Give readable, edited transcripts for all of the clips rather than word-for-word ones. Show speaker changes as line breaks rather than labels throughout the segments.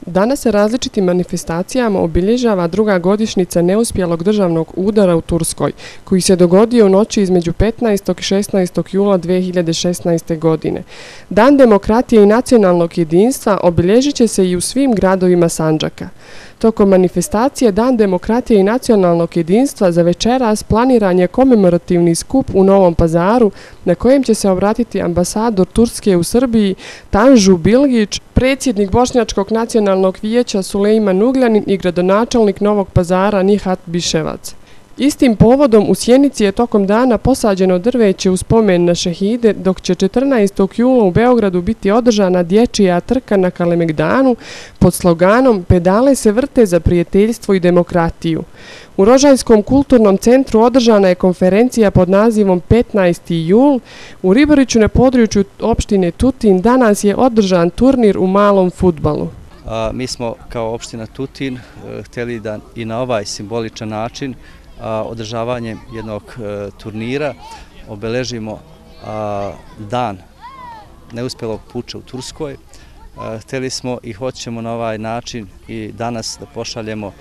Danas se različitim manifestacijama obilježava druga godišnjica neuspjelog državnog udara u Turskoj, koji se dogodio u noći između 15. i 16. jula 2016. godine. Dan demokratije i nacionalnog jedinstva obilježit će se i u svim gradovima Sandžaka. Tokom manifestacije Dan demokratije i nacionalnog jedinstva za večeras planiran je komemorativni skup u Novom Pazaru na kojem će se obratiti ambasador Turske u Srbiji Tanju Bilgić, predsjednik Bošnjačkog nacionalnog vijeća Sulejman Ugljanin i gradonačelnik Novog Pazara Nihat Biševac. Istim povodom u Sjenici je tokom dana posađeno drveće u spomen na šehide, dok će 14. jula u Beogradu biti održana dječja trka na Kalemegdanu pod sloganom "Pedale se vrte za prijateljstvo i demokratiju". U Rožajskom kulturnom centru održana je konferencija pod nazivom 15. jul. U Ribariću na području opštine Tutin danas je održan turnir u malom fudbalu.
Mi smo kao opština Tutin htjeli da i na ovaj simboličan način održavanjem jednog turnira obeležimo dan neuspjelog puča u Turskoj. Htjeli smo i hoćemo na ovaj način i danas da pošaljemo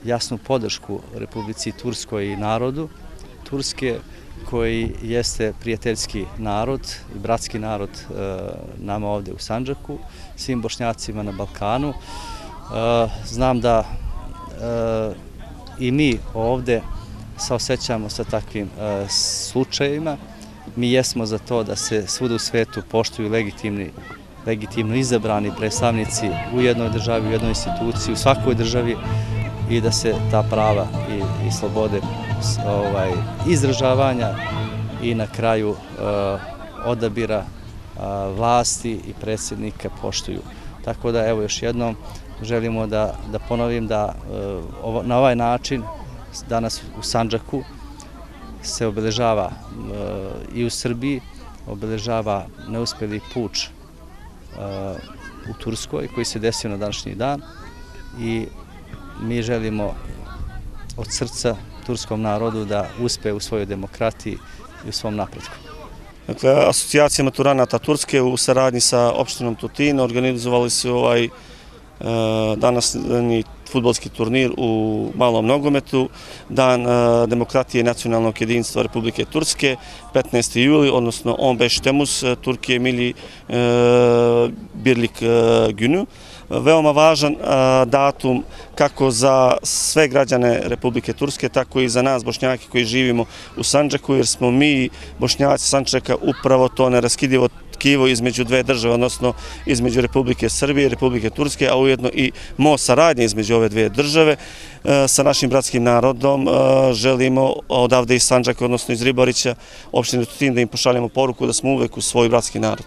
jasnu podršku Republici Turskoj i narodu Turske, koji jeste prijateljski narod i bratski narod nama ovdje u Sandžaku, svim Bošnjacima na Balkanu. Znam da i mi ovdje saosećamo sa takvim slučajevima. Mi jesmo za to da se svuda u svetu poštuju legitimno izabrani predstavnici u jednoj državi, u jednoj instituciji, u svakoj državi i da se ta prava i slobode izražavanja i na kraju odabira vlasti i predsjednika poštuju. Tako da evo još jednom želimo da ponovim da na ovaj način danas u Sandžaku se obeležava i u Srbiji, obeležava neuspjeli puč u Turskoj koji se desio na današnji dan i mi želimo od srca turskom narodu da uspe u svojoj demokratiji i u svom napretku.
Dakle, Asocijacija maturanata Turske u saradnji sa opštinom Tutin organizovali su današnji fudbalski turnir u malom nogometu, Dan demokratije i nacionalnog jedinstva Republike Turske, 15. juli, odnosno 15 Temmuz, Türkiye Milli Birlik günü. Veoma važan datum kako za sve građane Republike Turske, tako i za nas Bošnjaki koji živimo u Sandžaku, jer smo mi, Bošnjaci Sandžaka, upravo to neraskidivo tkivo između dve države, odnosno između Republike Srbije i Republike Turske, a ujedno i most saradnje između ove dvije države. Sa našim bratskim narodom želimo odavde iz Sandžaka, odnosno iz Ribarića, opštine Tutin, da im pošaljemo poruku da smo uvek uz svoj bratski narod.